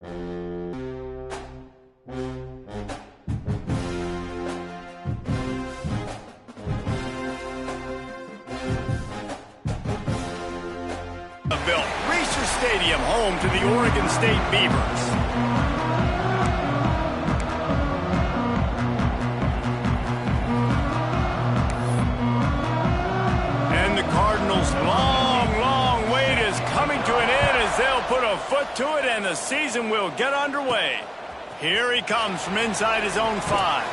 Built Research Stadium, home to the Oregon State Beavers. And the Cardinals' long wait is coming to an end as they'll put a foot to it and the season will get underway. Here he comes from inside his own 5.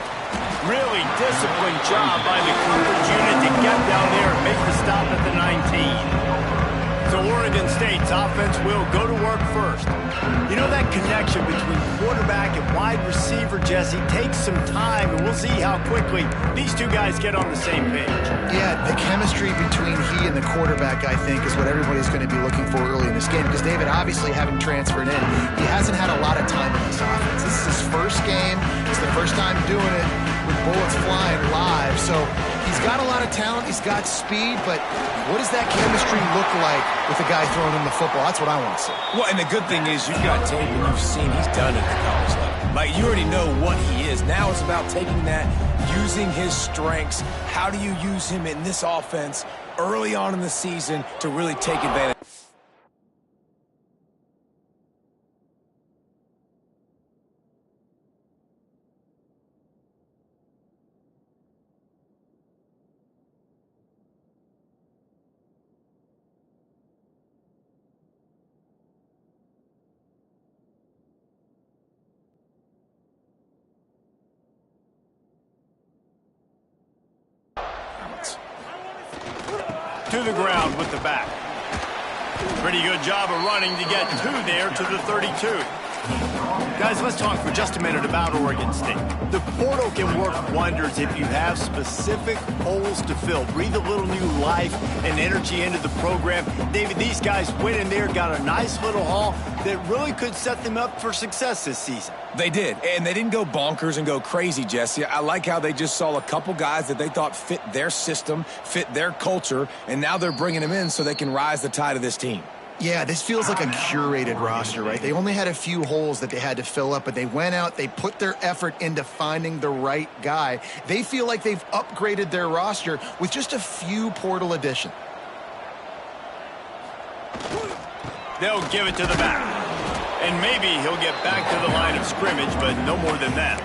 Really disciplined job by the coverage unit to get down there and make the stop at the 19. So Oregon State's offense will go to work first. You know, that connection between quarterback and wide receiver, Jesse, takes some time, and we'll see how quickly these two guys get on the same page. Yeah, the chemistry between he and the quarterback, I think, is what everybody's going to be looking for early in this game, because David, obviously, having transferred in, he hasn't had a lot of time in this offense. This is his first game. It's the first time doing it with bullets flying live. So he's got a lot of talent. He's got speed, but what does that chemistry look like with the guy throwing him the football? That's what I want to see. Well, and the good thing is you've got tape and you've seen he's done it at the college level. Like, you already know what he is. Now it's about taking that, using his strengths. How do you use him in this offense early on in the season to really take advantage? To the ground with the back. Pretty good job of running to get there to the 32. Guys, let's talk for just a minute about Oregon State. The portal can work wonders if you have specific holes to fill. Breathe a little new life and energy into the program. David, these guys went in there, got a nice little haul that really could set them up for success this season. They did, and they didn't go bonkers and go crazy, Jesse. I like how they just saw a couple guys that they thought fit their system, fit their culture, and now they're bringing them in so they can rise the tide of this team. Yeah, this feels like a curated roster, right? They only had a few holes that they had to fill up, but they went out, they put their effort into finding the right guy. They feel like they've upgraded their roster with just a few portal additions. They'll give it to the back. And maybe he'll get back to the line of scrimmage, but no more than that.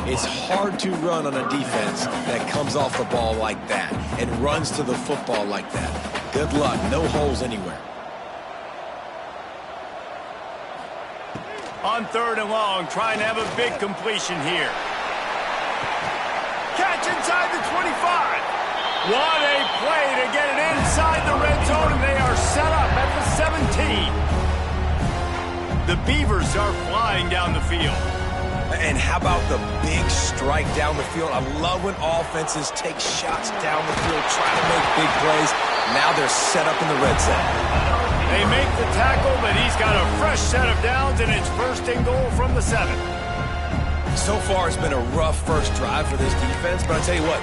It's hard to run on a defense that comes off the ball like that and runs to the football like that. Good luck. No holes anywhere. On 3rd and long, trying to have a big completion here. Catch inside the 25. What a play to get it inside the red zone, and they are set up at the 17. The Beavers are flying down the field. And how about the big strike down the field? I love when offenses take shots down the field, try to make big plays. Now they're set up in the red zone. They make the tackle, but he's got a fresh set of downs, and it's 1st and goal from the 7. So far, it's been a rough first drive for this defense, but I'll tell you what,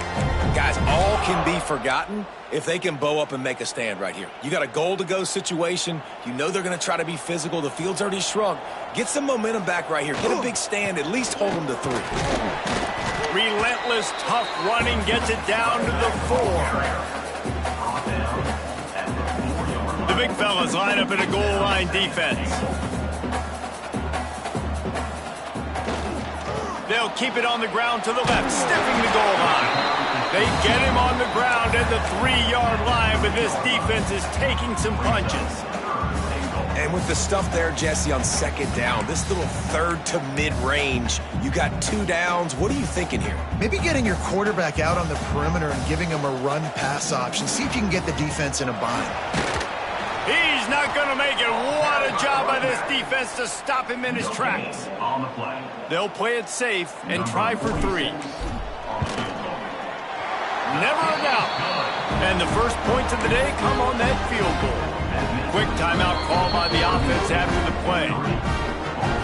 guys, all can be forgotten if they can bow up and make a stand right here. You got a goal-to-go situation. You know they're going to try to be physical. The field's already shrunk. Get some momentum back right here. Get a big stand. At least hold them to 3. Relentless, tough running gets it down to the 4. The big fellas line up in a goal line defense. They'll keep it on the ground to the left, stepping the goal line. They get him on the ground at the 3-yard line, but this defense is taking some punches. And with the stuff there, Jesse, on 2nd down, this little 3rd to mid-range, you got 2 downs. What are you thinking here? Maybe getting your quarterback out on the perimeter and giving him a run-pass option. See if you can get the defense in a bind. He's not going to make it. What a job by this defense to stop him in his tracks. They'll play it safe and try for 3. Never a doubt. And the first points of the day come on that field goal. Quick timeout call by the offense after the play.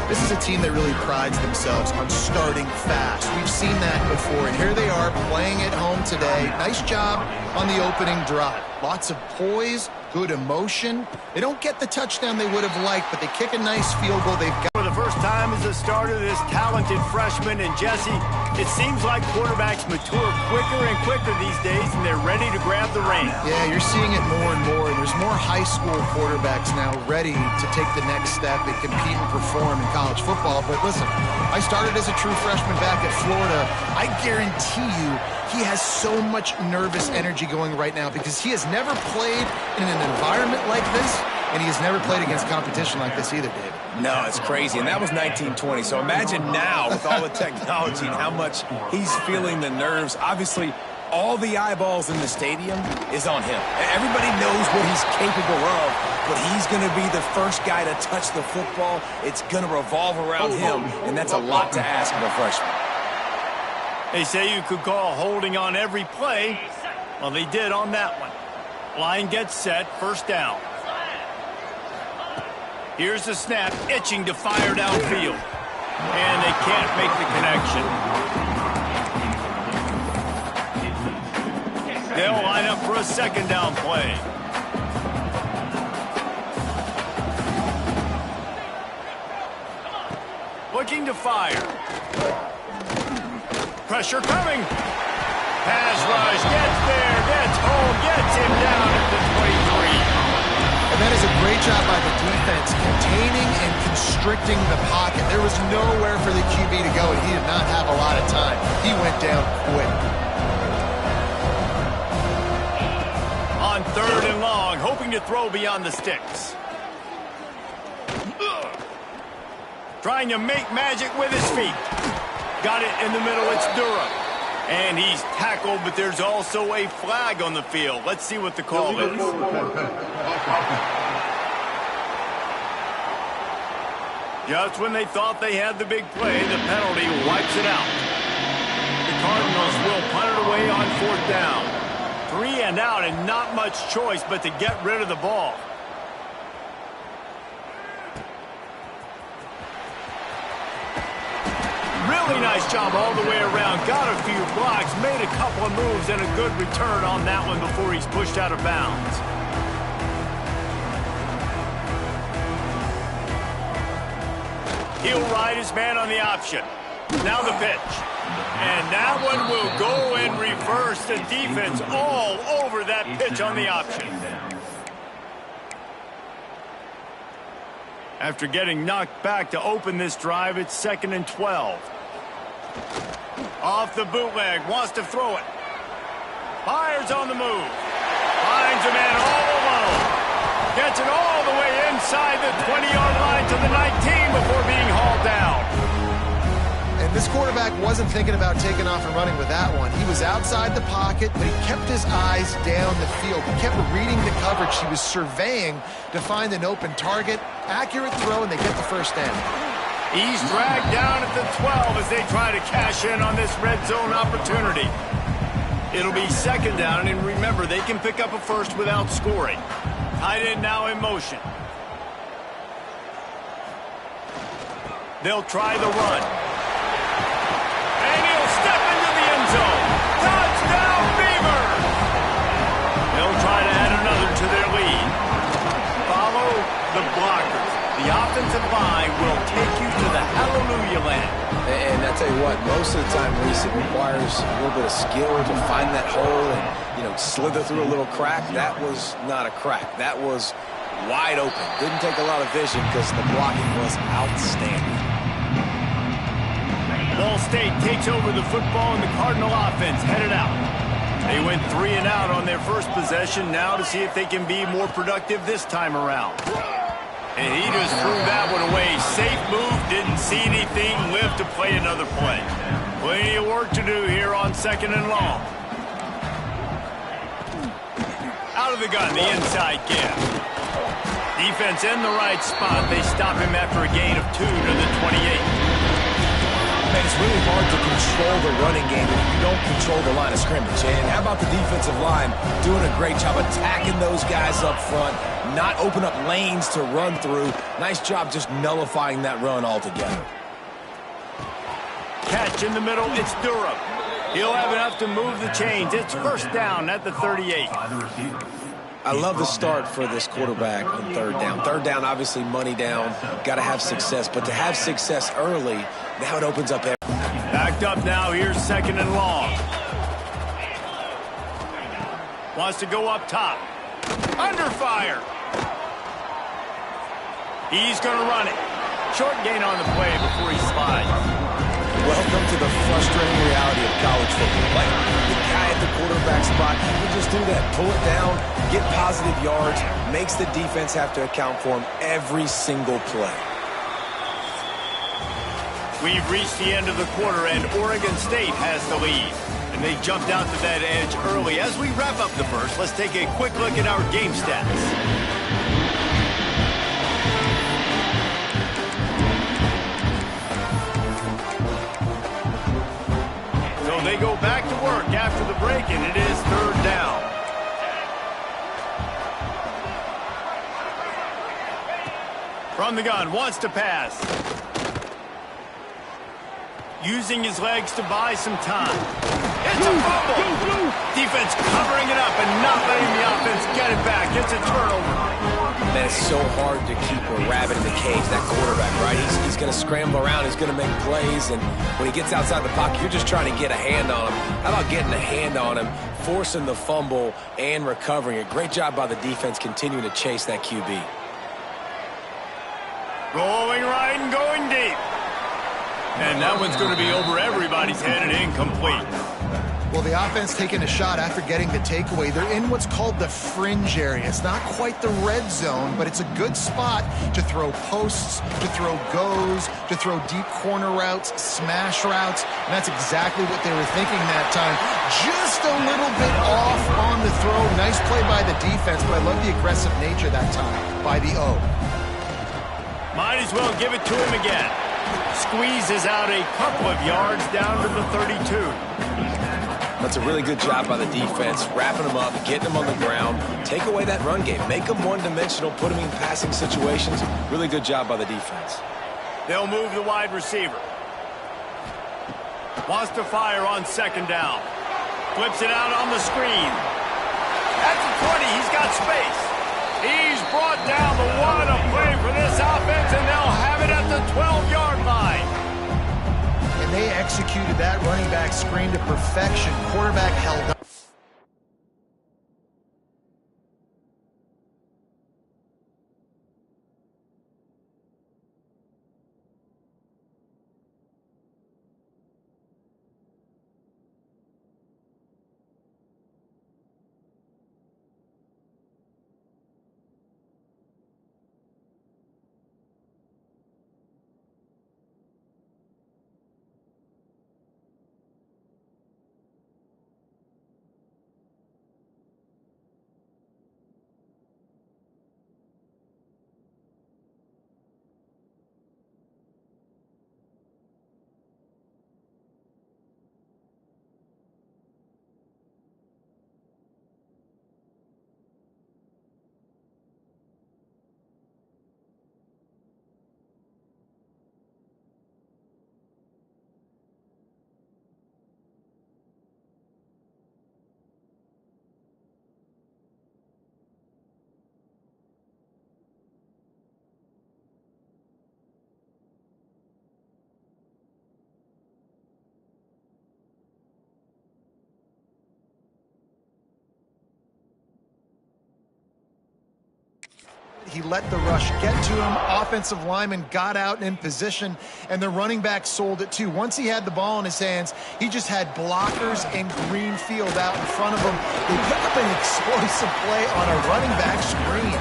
This is a team that really prides themselves on starting fast. We've seen that before, and here they are playing at home today. Nice job on the opening drive. Lots of poise, good emotion. They don't get the touchdown they would have liked, but they kick a nice field goal. They've got For the first time as a starter, this talented freshman, and Jesse, it seems like quarterbacks mature quicker and quicker these days, and they're ready to grab the reins. Yeah, you're seeing it more and more, and there's more high school quarterbacks now ready to take the next step and compete and perform in college football. But listen, I started as a true freshman back at Florida. I guarantee you he has so much nervous energy going right now because he has never played in an environment like this, and he has never played against competition like this either, David. No, it's crazy, and that was 1920. So imagine now with all the technology and how much he's feeling the nerves. Obviously, all the eyeballs in the stadium is on him. Everybody knows what he's capable of, but he's going to be the first guy to touch the football. It's going to revolve around him, and that's a lot to ask of a freshman. They say you could call holding on every play. Well, they did on that one. Line gets set, first down. Here's the snap, itching to fire downfield. And they can't make the connection. They'll line up for a second down play. Looking to fire. Pressure coming. Pass rush, gets there, gets home, gets him down at the 23. And that is a great job by the defense, containing and constricting the pocket. There was nowhere for the QB to go, and he did not have a lot of time. He went down quick. On third and long, hoping to throw beyond the sticks. Trying to make magic with his feet. Got it in the middle, it's Durham. And he's tackled, but there's also a flag on the field. Let's see what the call is. Just when they thought they had the big play, the penalty wipes it out. The Cardinals will punt it away on fourth down. 3 and out, and not much choice but to get rid of the ball. Really nice job all the way around. Got a few blocks, made a couple of moves, and a good return on that one before he's pushed out of bounds. He'll ride his man on the option. Now the pitch. And that one will go in reverse. The defense all over that pitch on the option. After getting knocked back to open this drive, it's 2nd and 12. Off the bootleg, wants to throw it. Fires on the move. Finds a man all alone. Gets it all the way inside the 20-yard line to the 19 before being hauled down. And this quarterback wasn't thinking about taking off and running with that one. He was outside the pocket, but he kept his eyes down the field. He kept reading the coverage. He was surveying to find an open target. Accurate throw, and they get the first down. He's dragged down at the 12 as they try to cash in on this red zone opportunity. It'll be second down, and remember, they can pick up a first without scoring. Tight end now in motion. They'll try the run. And he'll step into the end zone. Touchdown, Beavers! They'll try to add another to their lead. Follow the blockers. The offensive line will take you to the hallelujah land. And I tell you what, most of the time, Reese, it requires a little bit of skill to find that hole and, slither through a little crack. That was not a crack. That was wide open. Didn't take a lot of vision because the blocking was outstanding. Ball State takes over the football, and the Cardinal offense headed out. They went 3 and out on their first possession, now to see if they can be more productive this time around. And he just threw that one away. Safe move, didn't see anything, lived to play another play. Plenty of work to do here on 2nd and long. Out of the gun, the inside gap. Defense in the right spot. They stop him after a gain of 2 to the 28. Man, it's really hard to control the running game if you don't control the line of scrimmage. And how about the defensive line doing a great job attacking those guys up front, not open up lanes to run through. Nice job just nullifying that run altogether. Catch in the middle, it's Durham. He'll have enough to move the chains. It's first down at the 38. I love the start for this quarterback on third down. Third down, obviously money down. Got to have success, but to have success early, now it opens up everything. Backed up now, here's second and long. Wants to go up top. Under fire. He's going to run it. Short gain on the play before he slides. Welcome to the frustrating reality of college football. Like, the guy at the quarterback spot, he can just do that. Pull it down, get positive yards, makes the defense have to account for him every single play. We've reached the end of the quarter, and Oregon State has the lead. And they jumped out to that edge early. As we wrap up the first, let's take a quick look at our game stats. So they go back to work after the break, and it is third down. From the gun, wants to pass. Using his legs to buy some time. It's a fumble! Defense covering it up and not letting the offense get it back. It's a turnover. Man, it's so hard to keep a rabbit in the cage, that quarterback, right? He's going to scramble around. He's going to make plays, and when he gets outside the pocket, you're just trying to get a hand on him. How about getting a hand on him, forcing the fumble, and recovering it? Great job by the defense continuing to chase that QB. Going right and going deep. And that one's going to be over everybody's head and incomplete. Well, the offense taking a shot after getting the takeaway. They're in what's called the fringe area. It's not quite the red zone, but it's a good spot to throw posts, to throw goes, to throw deep corner routes, smash routes. And that's exactly what they were thinking that time. Just a little bit off on the throw. Nice play by the defense, but I love the aggressive nature that time by the O. Might as well give it to him again. Squeezes out a couple of yards down to the 32. That's a really good job by the defense, wrapping them up, getting them on the ground, take away that run game, make them one-dimensional, put them in passing situations. Really good job by the defense. They'll move the wide receiver. Wants to fire on second down. Flips it out on the screen. At the 20, he's got space. He's brought down the one to play for this offense, and they'll have it at the 12-yard line. And they executed that running back screen to perfection. Quarterback held up. He let the rush get to him. Offensive lineman got out and in position, and the running back sold it too. Once he had the ball in his hands, he just had blockers and green field out in front of him. They pick up an explosive play on a running back screen.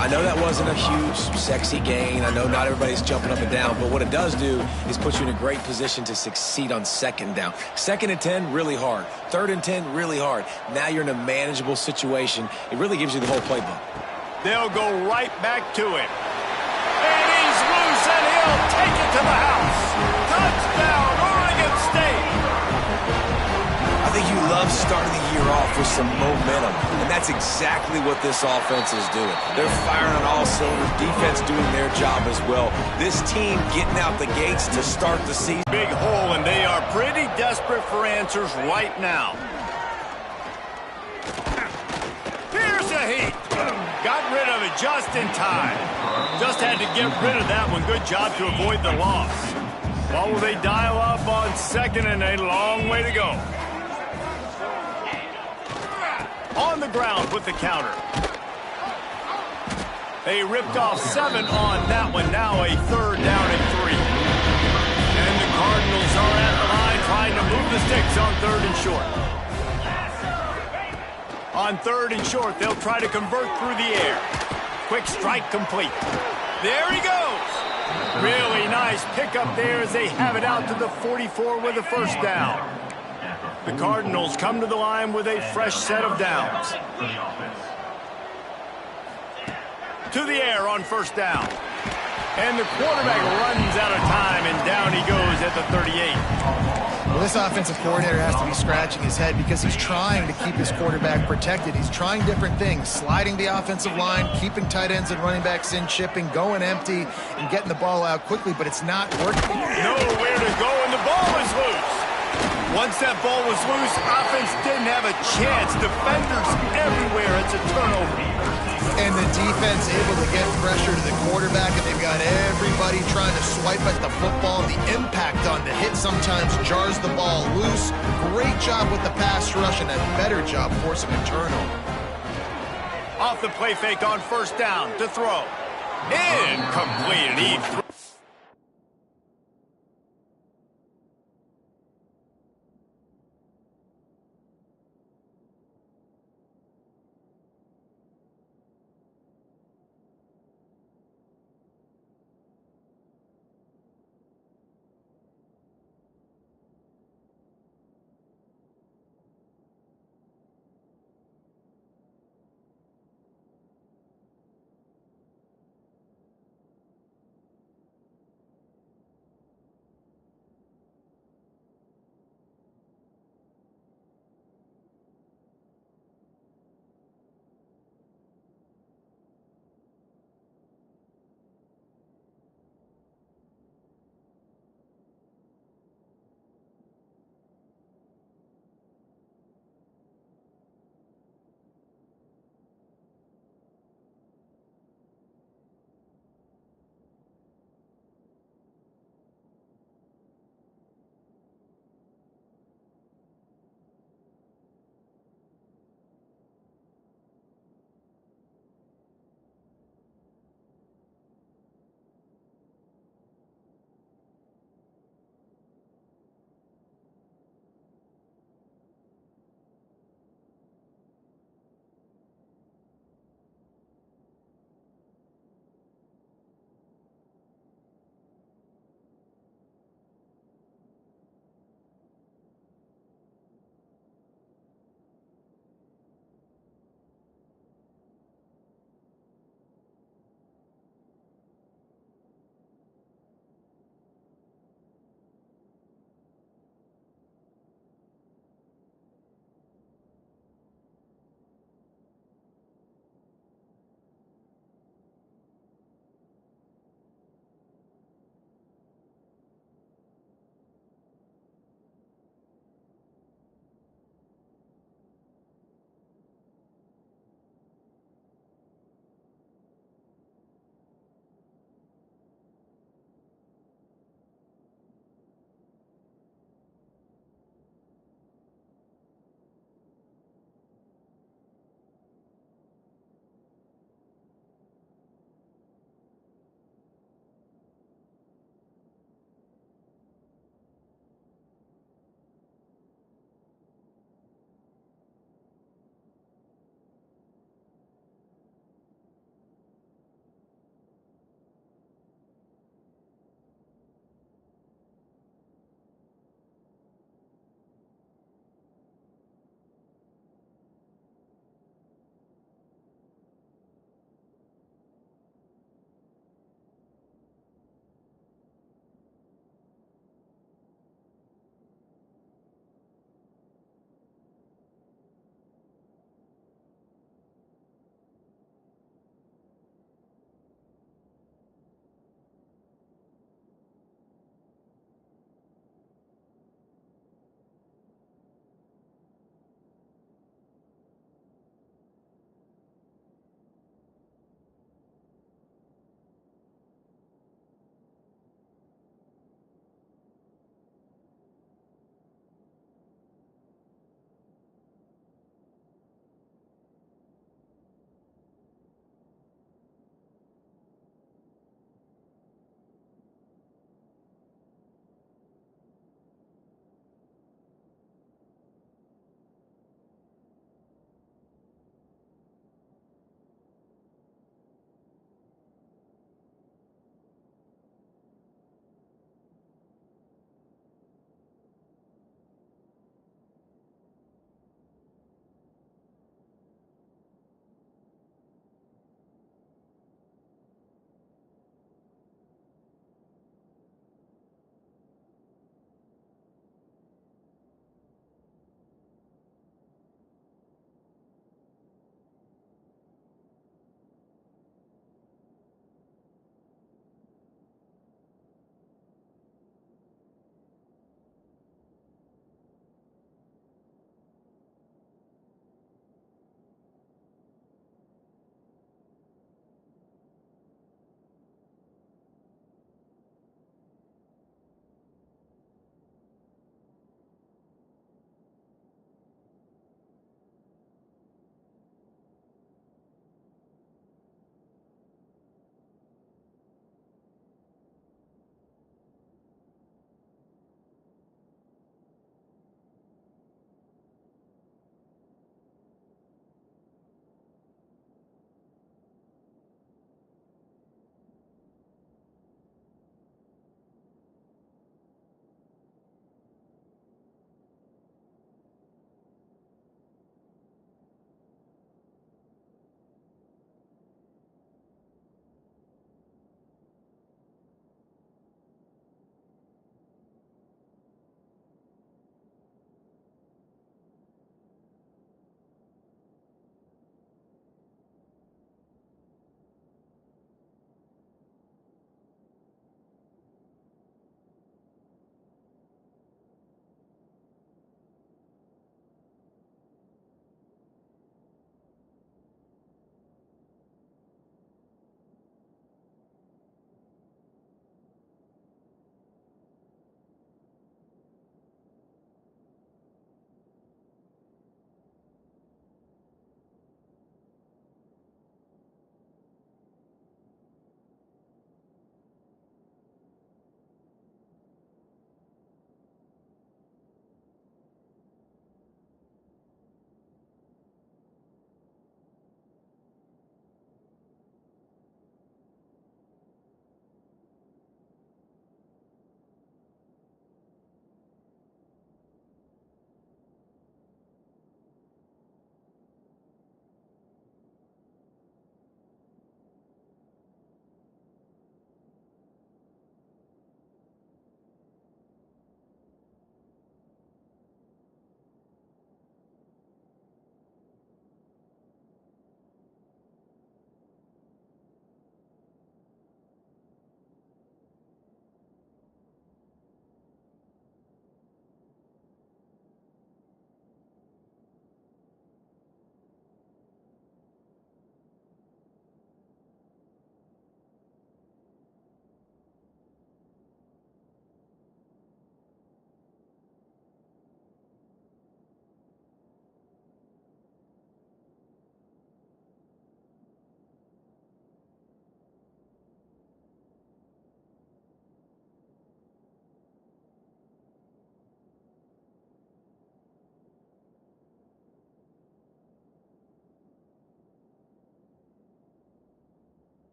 I know that wasn't a huge, sexy gain. I know not everybody's jumping up and down, but what it does do is put you in a great position to succeed on second down. Second and 10, really hard. Third and 10, really hard. Now you're in a manageable situation. It really gives you the whole playbook. They'll go right back to him. And he's loose, and he'll take it to the house. Touchdown, Oregon State. I think you love starting the year off with some momentum, and that's exactly what this offense is doing. They're firing on all cylinders, defense doing their job as well. This team getting out the gates to start the season. Big hole, and they are pretty desperate for answers right now. Here's a heat. Got rid of it just in time. Just had to get rid of that one. Good job to avoid the loss. What will they dial up on second, and a long way to go. On the ground with the counter. They ripped off 7 on that one. Now a third down and 3. And the Cardinals are at the line trying to move the sticks on 3rd and short. On 3rd and short, they'll try to convert through the air. Quick strike complete. There he goes. Really nice pickup there as they have it out to the 44 with a first down. The Cardinals come to the line with a fresh set of downs. To the air on first down. And the quarterback runs out of time, and down he goes at the 38. Well, this offensive coordinator has to be scratching his head because he's trying to keep his quarterback protected. He's trying different things, sliding the offensive line, keeping tight ends and running backs in, chipping, going empty, and getting the ball out quickly, but it's not working. Nowhere to go, and the ball is loose. Once that ball was loose, offense didn't have a chance. Defenders everywhere. It's a turnover. And the defense able to get pressure to the quarterback, and they've got everybody trying to swipe at the football. The impact on the hit sometimes jars the ball loose. Great job with the pass rush, and a better job forcing a turnover. Off the play fake on first down to throw. Incomplete, and he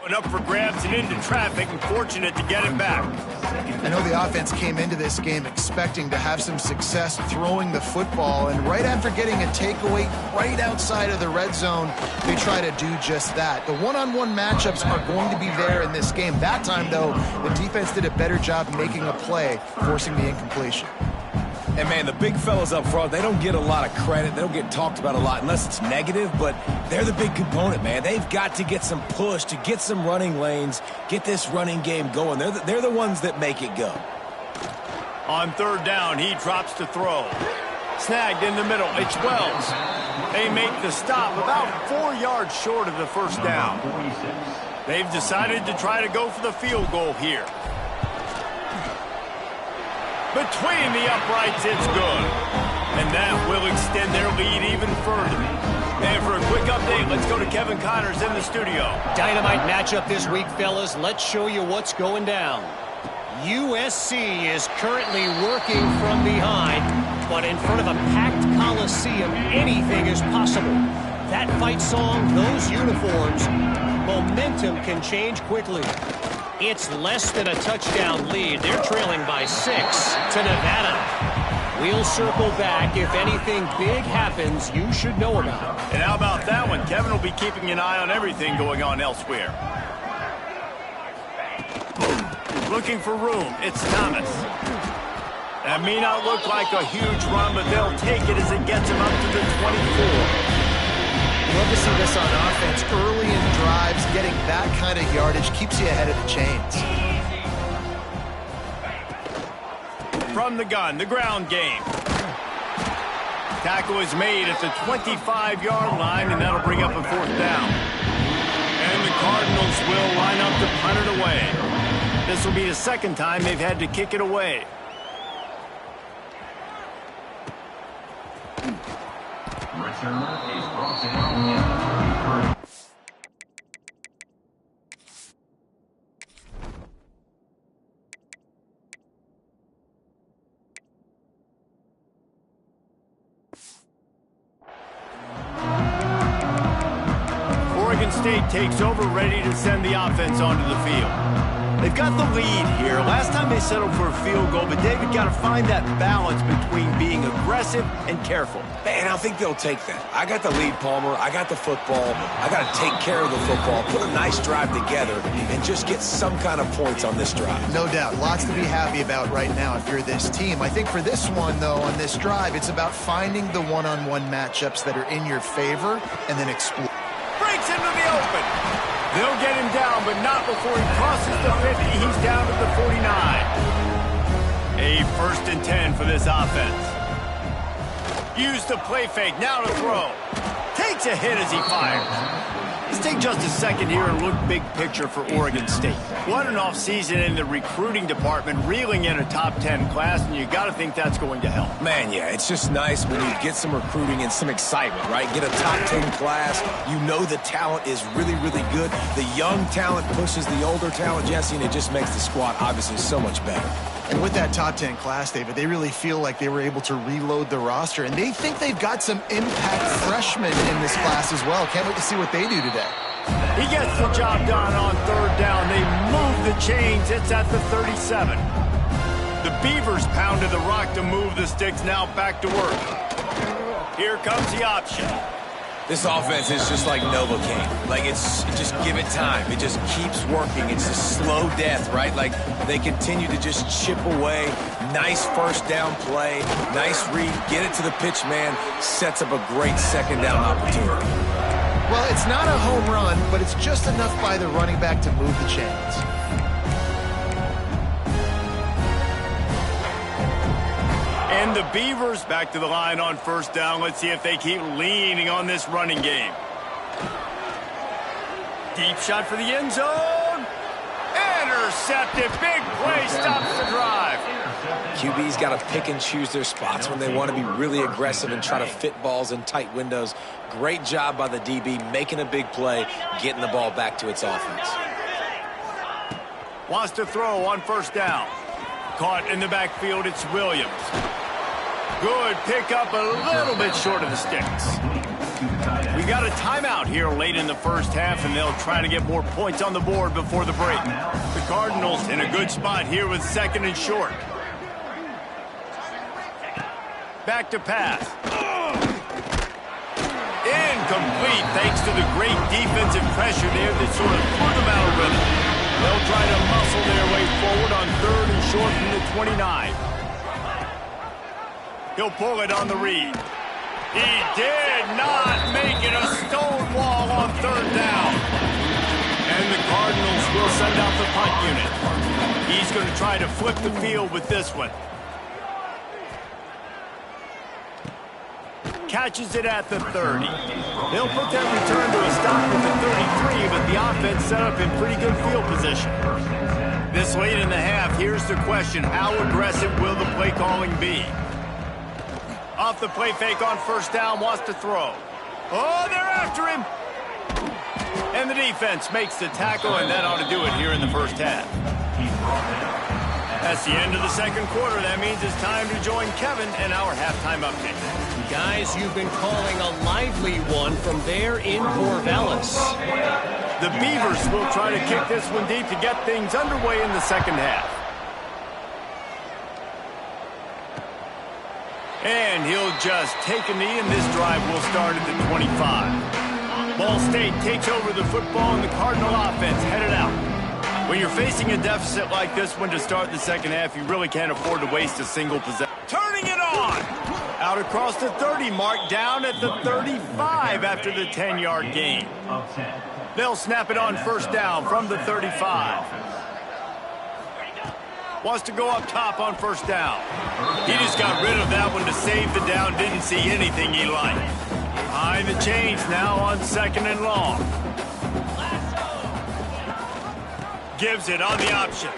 and up for grabs and into traffic, and fortunate to get it back. I know the offense came into this game expecting to have some success throwing the football, and right after getting a takeaway right outside of the red zone, they try to do just that. The one-on-one matchups are going to be there in this game. That time, though, the defense did a better job making a play, forcing the incompletion. And, man, the big fellas up front, they don't get a lot of credit. They don't get talked about a lot unless it's negative, but they're the big component, man. They've got to get some push, to get some running lanes, get this running game going. They're the ones that make it go. On third down, he drops to throw. Snagged in the middle. It's Wells. They make the stop about 4 yards short of the first down. They've decided to try to go for the field goal here. Between the uprights, it's good. And that will extend their lead even further. And for a quick update, let's go to Kevin Connors in the studio. Dynamite matchup this week, fellas. Let's show you what's going down. USC is currently working from behind, but in front of a packed Coliseum, anything is possible. That fight song, those uniforms, momentum can change quickly. It's less than a touchdown lead. They're trailing by 6 to Nevada. We'll circle back. If anything big happens, you should know about it. And how about that one? Kevin will be keeping an eye on everything going on elsewhere. Looking for room. It's Thomas. That may not look like a huge run, but they'll take it as it gets him up to the 24. Love to see this on offense. Early in drives, getting that kind of yardage keeps you ahead of the chains. From the gun, the ground game. Tackle is made at the 25-yard line, and that'll bring up a fourth down. And the Cardinals will line up to punt it away. This will be the second time they've had to kick it away. Oregon State takes over, ready to send the offense onto the field. They've got the lead here. Last time they settled for a field goal, but David got to find that balance between being aggressive and careful. Man, I think they'll take that. I got the lead, Palmer. I got the football. I got to take care of the football, put a nice drive together, and just get some kind of points on this drive. No doubt. Lots to be happy about right now if you're this team. I think for this one, though, on this drive, it's about finding the one-on-one matchups that are in your favor and then explore. Breaks into the open. They'll get him down, but not before he crosses the 50. He's down at the 49. A 1st and 10 for this offense. Use the play fake, now to throw. Takes a hit as he fires. Let's take just a second here and look big picture for Oregon State. What an offseason in the recruiting department, reeling in a top 10 class, and you got to think that's going to help. Man, yeah, it's just nice when you get some recruiting and some excitement, right? Get a top 10 class. You know the talent is really, really good. The young talent pushes the older talent, Jesse, and it just makes the squad obviously so much better. And with that top 10 class, David, they really feel like they were able to reload the roster, and they think they've got some impact freshmen in this class as well. Can't wait to see what they do today. He gets the job done on third down. They move the chains. It's at the 37. The Beavers pounded the rock to move the sticks. Now back to work. Here comes the option. This offense is just like Novocaine. Like, just give it time. It just keeps working. It's a slow death, right? Like, they continue to just chip away. Nice first down play. Nice read. Get it to the pitch man. Sets up a great second down opportunity. Well, it's not a home run, but it's just enough by the running back to move the chains. And the Beavers back to the line on first down. Let's see if they keep leaning on this running game. Deep shot for the end zone. Intercepted. Big play stops the drive. QB's got to pick and choose their spots when they want to be really aggressive and try to fit balls in tight windows. Great job by the DB making a big play, getting the ball back to its offense. Wants to throw on first down. Caught in the backfield, it's Williams. Good pickup, a little bit short of the sticks. We got a timeout here late in the first half, and they'll try to get more points on the board before the break. The Cardinals in a good spot here with 2nd and short. Back to pass. Incomplete thanks to the great defensive pressure there that sort of threw them out of rhythm. They'll try to muscle their way forward on 3rd and short from the 29. He'll pull it on the read. He did not make it a stone wall on 3rd down. And the Cardinals will send out the punt unit. He's going to try to flip the field with this one. Catches it at the 30. He'll put that return to a stop at the 33, but the offense set up in pretty good field position. This late in the half, here's the question. How aggressive will the play calling be? Off the play fake on 1st down, wants to throw. Oh, they're after him. And the defense makes the tackle, and that ought to do it here in the first half. That's the end of the 2nd quarter. That means it's time to join Kevin and our halftime update. Guys, you've been calling a lively one from there in Corvallis. The Beavers will try to kick this one deep to get things underway in the 2nd half. And he'll just take a knee, and this drive will start at the 25. Ball State takes over the football, and the Cardinal offense headed out. When you're facing a deficit like this one to start the 2nd half, you really can't afford to waste a single possession. Turning it on! Out across the 30 mark, down at the 35 after the 10-yard gain. They'll snap it on 1st down from the 35. Wants to go up top on 1st down. He just got rid of that one to save the down. Didn't see anything he liked. Behind the chains now on 2nd and long. Gives it on the option.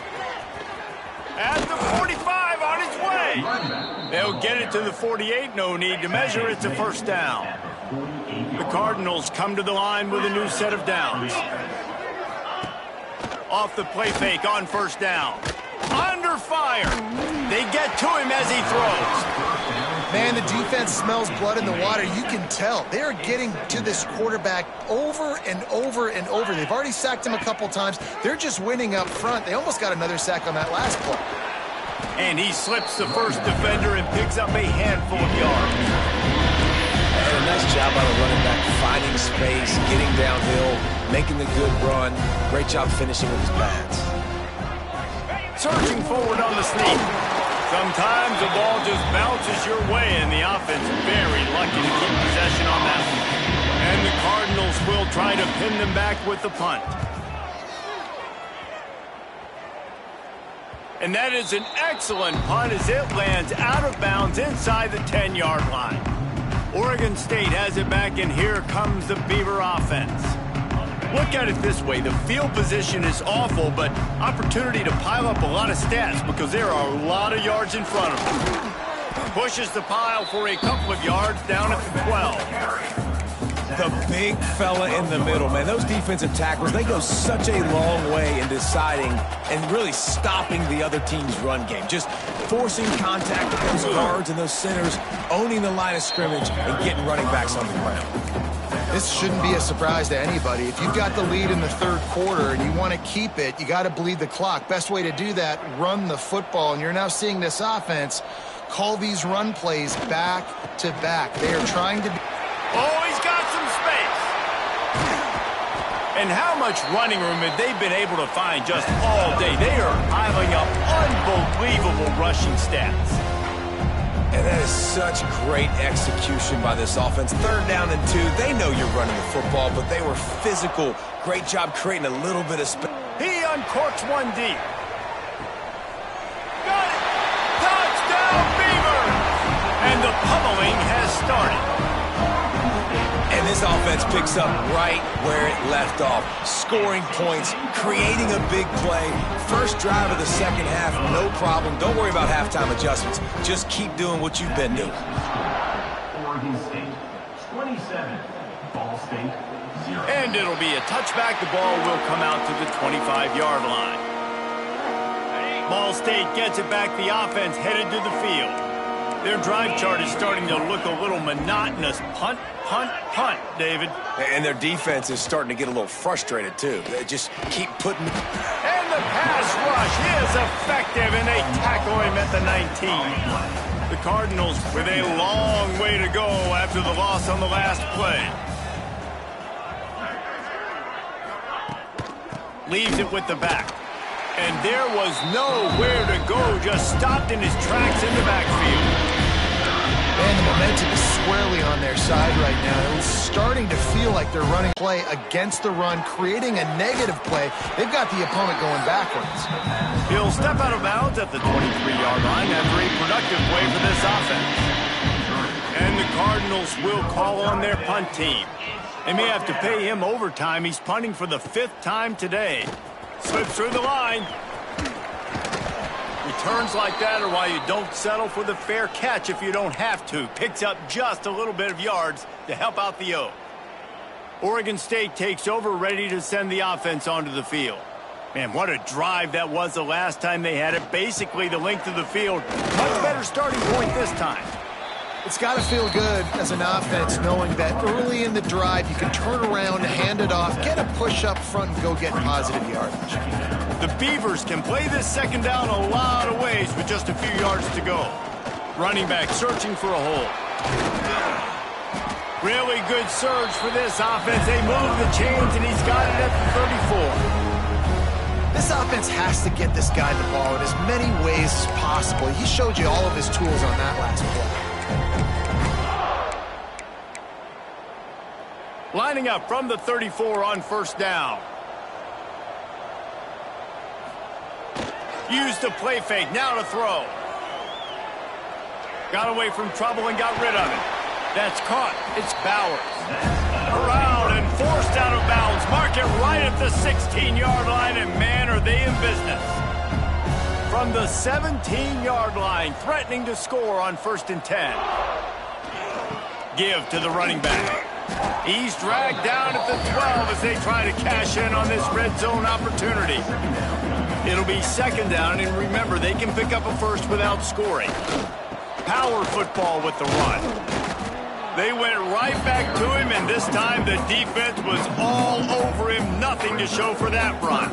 At the 45 on its way. They'll get it to the 48. No need to measure. It's a 1st down. The Cardinals come to the line with a new set of downs. Off the play fake on 1st down. Under fire. They get to him as he throws. Man, the defense smells blood in the water. You can tell. They are getting to this quarterback over and over and over. They've already sacked him a couple times. They're just winning up front. They almost got another sack on that last play. And he slips the first defender and picks up a handful of yards. And a nice job by the running back, finding space, getting downhill, making the good run. Great job finishing with his pads. Surging forward on the sneak. Sometimes the ball just bounces your way, and the offense very lucky to keep possession on that one. And the Cardinals will try to pin them back with the punt. And that is an excellent punt as it lands out of bounds inside the 10-yard line. Oregon State has it back, and here comes the Beaver offense. Look at it this way. The field position is awful, but opportunity to pile up a lot of stats because there are a lot of yards in front of them. Pushes the pile for a couple of yards down at the 12. The big fella in the middle, man. Those defensive tackles, they go such a long way in deciding and really stopping the other team's run game. Just forcing contact with those guards and those centers, owning the line of scrimmage, and getting running backs on the ground. This shouldn't be a surprise to anybody. If you've got the lead in the 3rd quarter and you want to keep it, you got to bleed the clock. Best way to do that, run the football. And you're now seeing this offense call these run plays back to back. They are trying to... Oh, he's got some space. And how much running room have they been able to find just all day? They are piling up unbelievable rushing stats. And that is such great execution by this offense. 3rd down and 2. They know you're running the football, but they were physical. Great job creating a little bit of space. He uncorks one deep. Got it! Touchdown, Beavers! And the pummeling has started. And this offense picks up right where it left off. Scoring points, creating a big play. First drive of the 2nd half, no problem. Don't worry about halftime adjustments. Just keep doing what you've been doing. Oregon State, 27. Ball State, 0. And it'll be a touchback. The ball will come out to the 25-yard line. Ball State gets it back. The offense headed to the field. Their drive chart is starting to look a little monotonous. Punt, punt, punt, David. And their defense is starting to get a little frustrated, too. They just keep putting... And the pass rush is effective, and they tackle him at the 19. The Cardinals with a long way to go after the loss on the last play. Leaves it with the back. And there was nowhere to go, just stopped in his tracks in the backfield. And the momentum is squarely on their side right now. It's starting to feel like they're running play against the run, creating a negative play. They've got the opponent going backwards. He'll step out of bounds at the 23-yard line after a productive play for this offense. And the Cardinals will call on their punt team. They may have to pay him overtime. He's punting for the 5th time today. Slips through the line. Returns like that are why you don't settle for the fair catch if you don't have to. Picks up just a little bit of yards to help out the O. Oregon State takes over, ready to send the offense onto the field. Man, what a drive that was the last time they had it. Basically the length of the field. Much better starting point this time. It's got to feel good as an offense knowing that early in the drive you can turn around, hand it off, get a push up front, and go get positive yardage. The Beavers can play this second down a lot of ways with just a few yards to go. Running back searching for a hole. Really good surge for this offense. They move the chains, and he's got it at the 34. This offense has to get this guy the ball in as many ways as possible. He showed you all of his tools on that last play. Lining up from the 34 on first down. Used the play fake, now to throw. Got away from trouble and got rid of it. That's caught. It's Bowers. Around and forced out of bounds. Mark it right at the 16-yard line, and man, are they in business. From the 17-yard line, threatening to score on 1st and 10. Give to the running back. He's dragged down at the 12 as they try to cash in on this red zone opportunity. It'll be 2nd down, and remember, they can pick up a first without scoring. Power football with the run. They went right back to him, and this time the defense was all over him. Nothing to show for that run.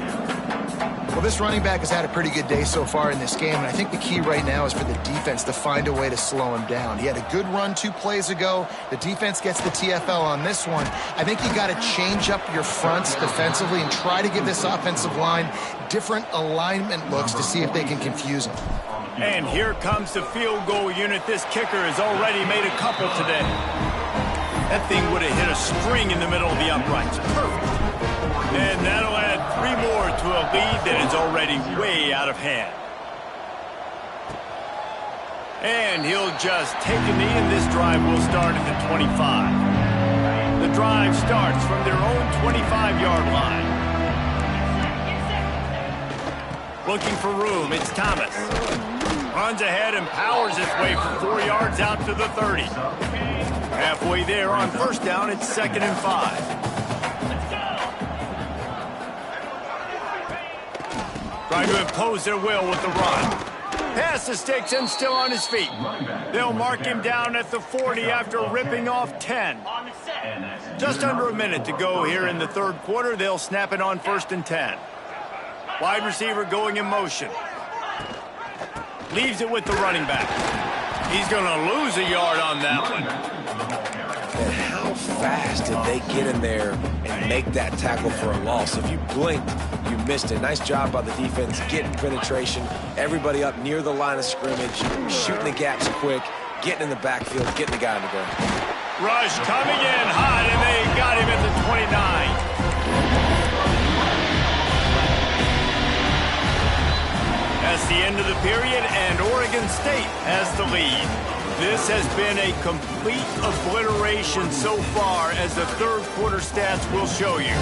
Well, this running back has had a pretty good day so far in this game, and I think the key right now is for the defense to find a way to slow him down. He had a good run 2 plays ago. The defense gets the TFL on this one. I think you got to change up your fronts defensively and try to give this offensive line different alignment looks to see if they can confuse him. And here comes the field goal unit. This kicker has already made a couple today. That thing would have hit a string in the middle of the uprights. Perfect. And that'll add 3 more to a lead that is already way out of hand. And he'll just take a knee, and this drive will start at the 25. The drive starts from their own 25-yard line. Looking for room, it's Thomas. Runs ahead and powers his way for 4 yards out to the 30. Halfway there on first down, it's 2nd and 5. Trying to impose their will with the run. Pass the sticks and still on his feet. They'll mark him down at the 40 after ripping off 10. Just under a minute to go here in the 3rd quarter. They'll snap it on 1st and 10. Wide receiver going in motion. Leaves it with the running back. He's going to lose a yard on that one. And how fast did they get in there and make that tackle for a loss? If you blinked, you missed it. Nice job by the defense, getting penetration. Everybody up near the line of scrimmage, shooting the gaps quick, getting in the backfield, getting the guy on the ground. Rush coming in hot, and they got him at the 29. That's the end of the period, and Oregon State has the lead. This has been a complete obliteration so far, as the 3rd quarter stats will show you.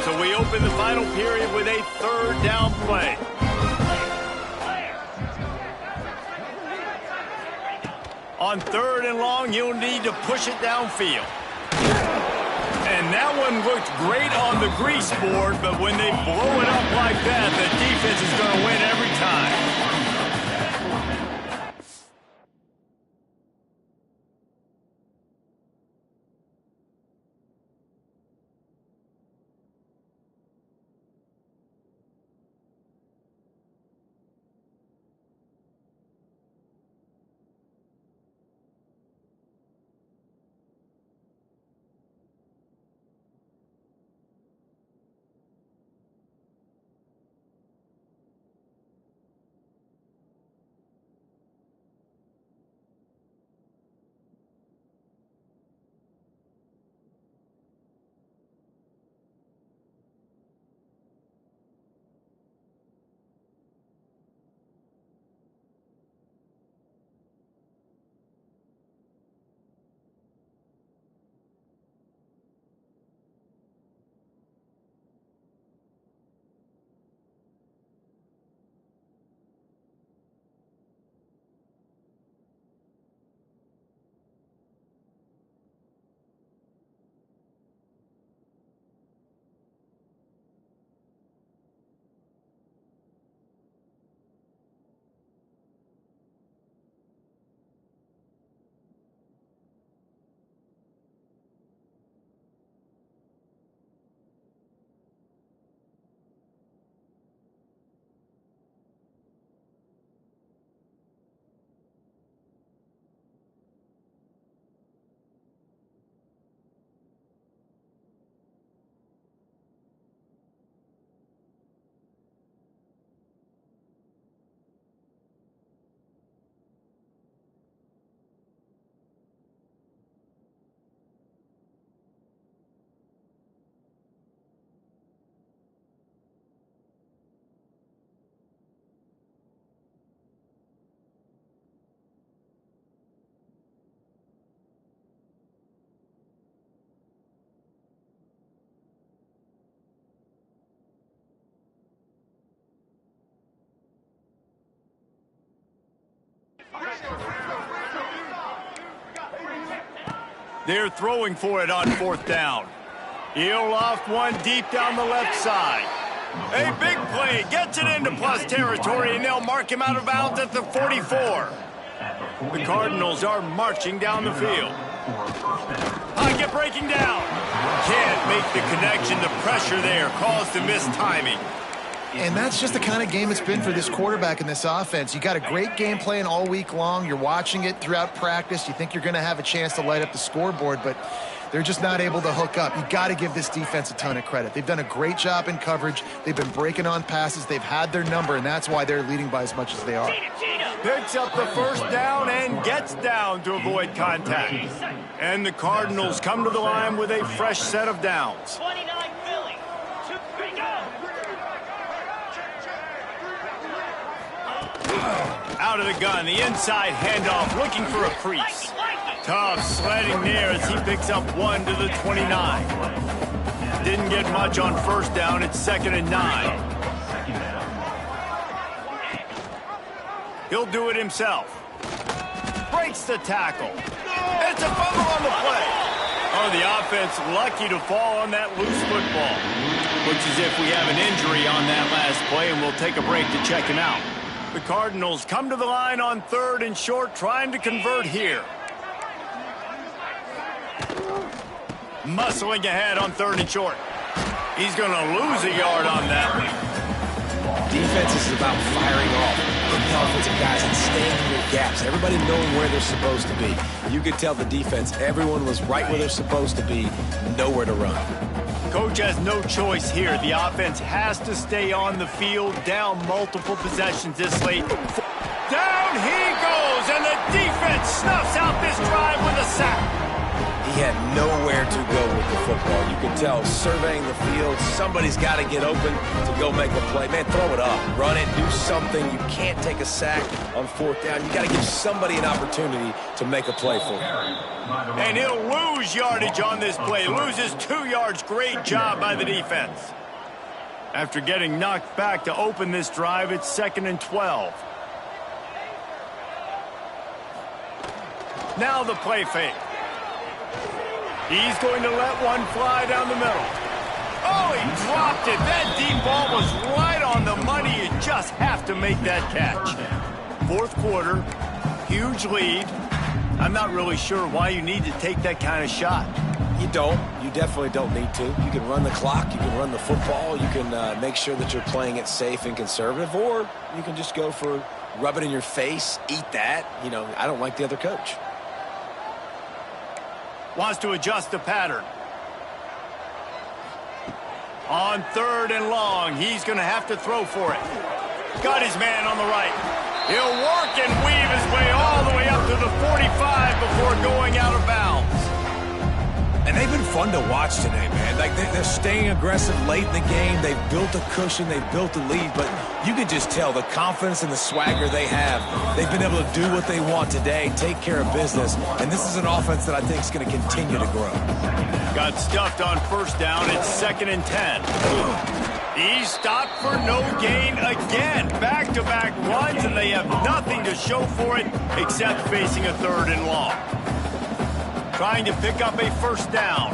So we open the final period with a 3rd down play. On 3rd and long, you'll need to push it downfield. And And that one looked great on the grease board, but when they blow it up like that, the defense is going to win every time. They're throwing for it on fourth down. He'll loft one deep down the left side. A big play gets it into plus territory, and they'll mark him out of bounds at the 44. The Cardinals are marching down the field. Pocket breaking down. Can't make the connection. The pressure there caused the missed timing. And that's just the kind of game it's been for this quarterback in this offense. You got a great game plan all week long. You're watching it throughout practice. You think you're going to have a chance to light up the scoreboard, but they're just not able to hook up. You got to give this defense a ton of credit. They've done a great job in coverage. They've been breaking on passes. They've had their number, and that's why they're leading by as much as they are. Picks up the first down and gets down to avoid contact. And the Cardinals come to the line with a fresh set of downs. 29 Philly. 2, 3, go. Out of the gun, the inside handoff, looking for a crease. Tough sledding there as he picks up one to the 29. Didn't get much on first down. It's 2nd and 9. He'll do it himself. Breaks the tackle. It's a fumble on the play. Oh, the offense lucky to fall on that loose football. Looks as if we have an injury on that last play, and we'll take a break to check him out. The Cardinals come to the line on 3rd and short, trying to convert here. Muscling ahead on 3rd and short. He's going to lose a yard on that one. Defense is about firing off. Getting the offensive guys and staying in their gaps. Everybody knowing where they're supposed to be. You could tell the defense, everyone was right where they're supposed to be, nowhere to run. Coach has no choice here. The offense has to stay on the field, down multiple possessions this late. Down he goes, and the defense snuffs out this drive with a sack. He had nowhere to go with the football. You could tell, surveying the field, somebody's got to get open to go make a play. Man, throw it up, run it, do something. You can't take a sack on 4th down. You got to give somebody an opportunity to make a play for him. And he'll lose yardage on this play. Loses 2 yards. Great job by the defense. After getting knocked back to open this drive, it's 2nd and 12. Now the play fake. He's going to let one fly down the middle. Oh, he dropped it. That deep ball was right on the money. You just have to make that catch. Fourth quarter, huge lead. I'm not really sure why you need to take that kind of shot. You don't. You definitely don't need to. You can run the clock. You can run the football. You can make sure that you're playing it safe and conservative, or you can just go for rub it in your face, eat that. You know, I don't like the other coach. Wants to adjust the pattern. On 3rd and long, he's going to have to throw for it. Got his man on the right. He'll work and weave his way all the way up to the 45 before going out of bounds. And they've been fun to watch today, man. Like, they're staying aggressive late in the game. They've built a cushion. They've built a lead. But you can just tell the confidence and the swagger they have. They've been able to do what they want today, take care of business. And this is an offense that I think is going to continue to grow. Got stuffed on 1st down. It's 2nd and 10. He's stopped for no gain again. Back-to-back runs, and they have nothing to show for it except facing a 3rd and long. Trying to pick up a 1st down.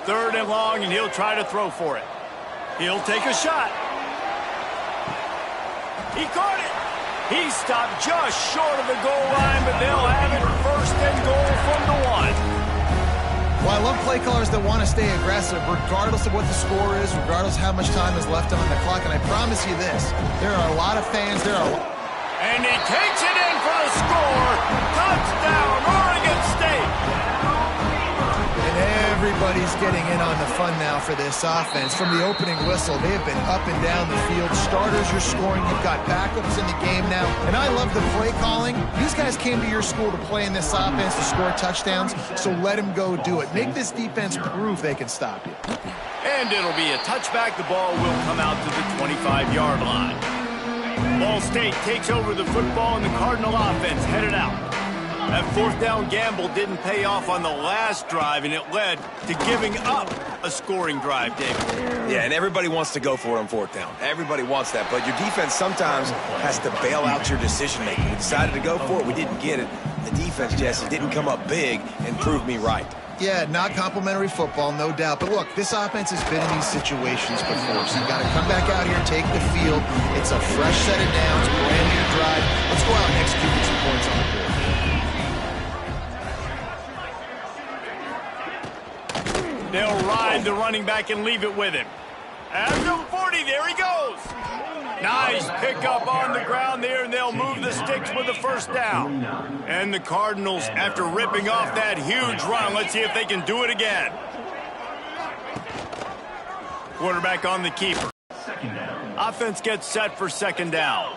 Third and long, and he'll try to throw for it. He'll take a shot. He caught it. He stopped just short of the goal line, but they'll have it 1st and goal from the 1. Well, I love play callers that want to stay aggressive regardless of what the score is, regardless of how much time is left on the clock. And I promise you this, there are a lot of fans, and he takes it in for the score. Touchdown, Oregon State. And everybody's getting in on the fun now for this offense. From the opening whistle, they have been up and down the field. Starters are scoring. You've got backups in the game now. And I love the play calling. These guys came to your school to play in this offense to score touchdowns, so let them go do it. Make this defense prove they can stop you. And it'll be a touchback. The ball will come out to the 25-yard line. Ball State takes over the football, and the Cardinal offense headed out. That 4th down gamble didn't pay off on the last drive, and it led to giving up a scoring drive, David. Yeah, and everybody wants to go for it on 4th down. Everybody wants that, but your defense sometimes has to bail out your decision-making. We decided to go for it. We didn't get it. The defense, Jesse, didn't come up big and prove me right. Yeah, not complimentary football, no doubt. But look, this offense has been in these situations before, so you got to come back out here and take the field. It's a fresh set of downs, brand new drive. Let's go out and execute these points on the board. They'll ride the running back and leave it with him. After 40, there he goes. Nice pickup on the ground there, and they'll move the sticks with the 1st down. And the Cardinals, after ripping off that huge run, let's see if they can do it again. Quarterback on the keeper. Offense gets set for 2nd down.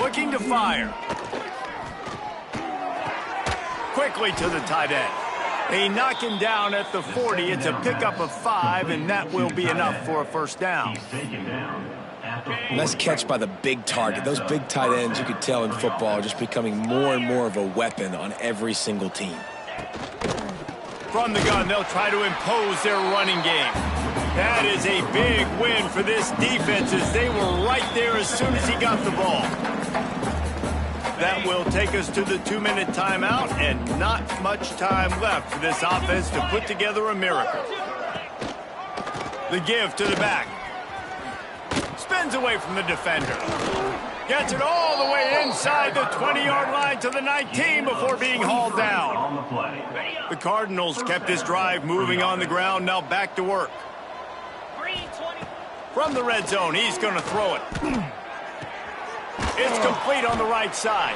Looking to fire. Quickly to the tight end. They knock him down at the 40. It's a pickup of 5, and that will be enough for a 1st down. Nice catch by the big target. Those big tight ends, you could tell in football, are just becoming more and more of a weapon on every single team. From the gun, they'll try to impose their running game. That is a big win for this defense, as they were right there as soon as he got the ball. That will take us to the 2-minute timeout, and not much time left for this offense to put together a miracle. The give to the back. Spins away from the defender. Gets it all the way inside the 20-yard line to the 19 before being hauled down. The Cardinals kept this drive moving on the ground, now back to work. From the red zone, he's going to throw it. It's complete on the right side.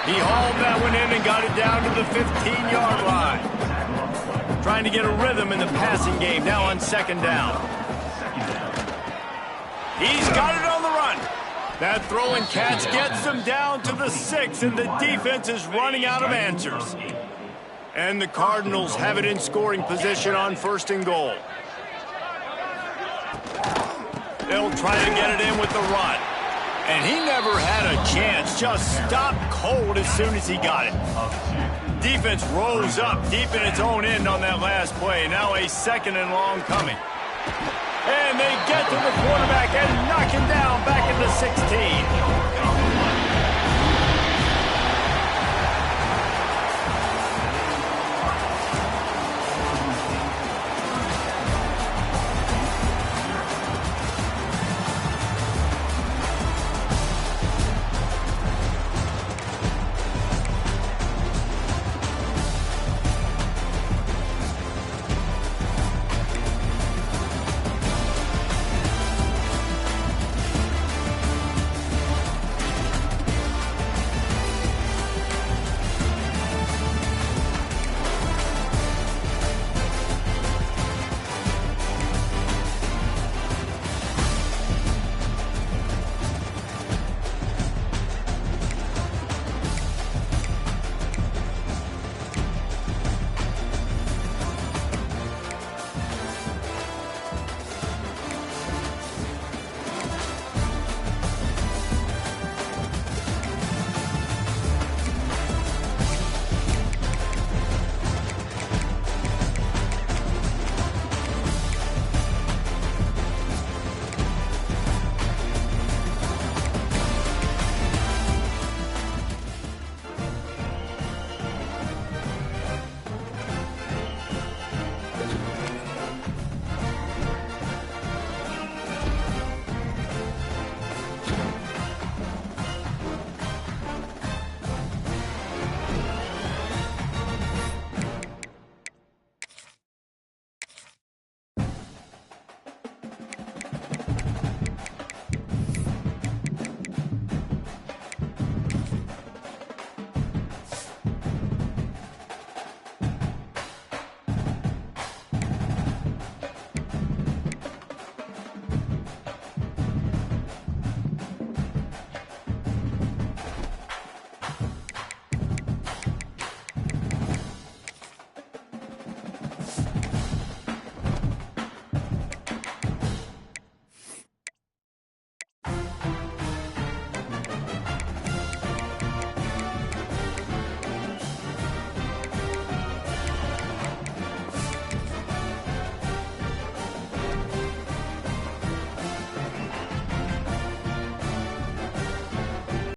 He hauled that one in and got it down to the 15-yard line. Trying to get a rhythm in the passing game now on 2nd down. He's got it on the run. That throw and catch gets them down to the 6, and the defense is running out of answers. And the Cardinals have it in scoring position on 1st and goal. They'll try to get it in with the run. And he never had a chance, just stopped cold as soon as he got it. Defense rose up deep in its own end on that last play. Now a 2nd and long coming. And they get to the quarterback and knock him down back into 16.